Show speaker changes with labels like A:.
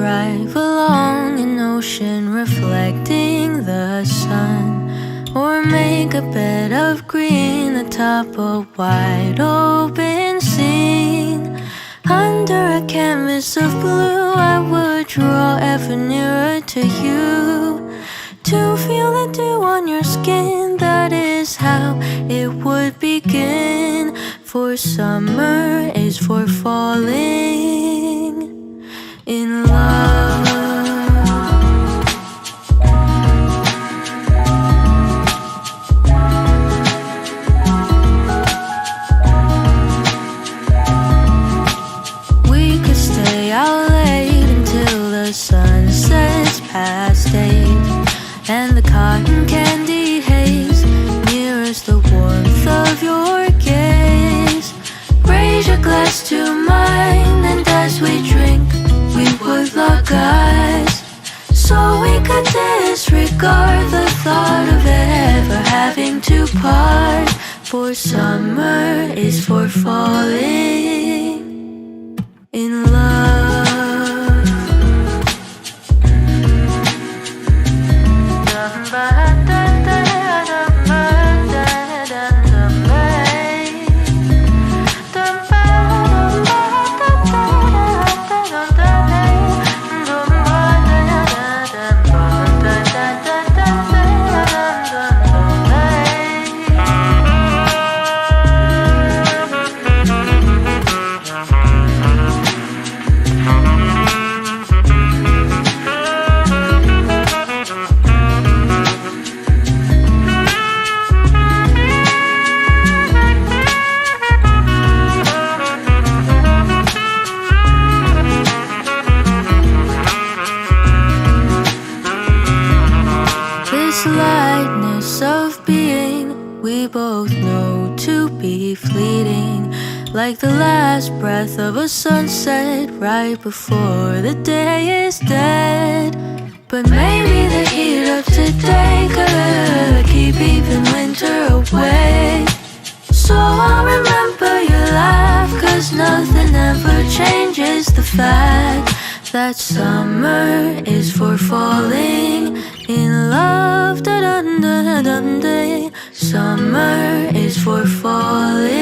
A: drive along an ocean reflecting the sun, or make a bed of green atop a wide open scene. Under a canvas of blue, I would draw ever nearer to you, to feel the dew on your skin. That is how it would begin. For summer is for falling in love. We could stay out late until the sun sets past 8, and the cotton candy haze mirrors the warmth of your gaze. Raise your glass to mine, and as we drink, we would lock eyes, so we could disregard the thought of ever having to part. For summer is for falling in love. Lightness of being, we both know to be fleeting, like the last breath of a sunset right before the day is dead. But maybe the heat of today could keep even winter away. So I'll remember your laugh, 'cause nothing ever changes the fact that summer is for falling in love. Da-dun-da-dun-day. Summer is for falling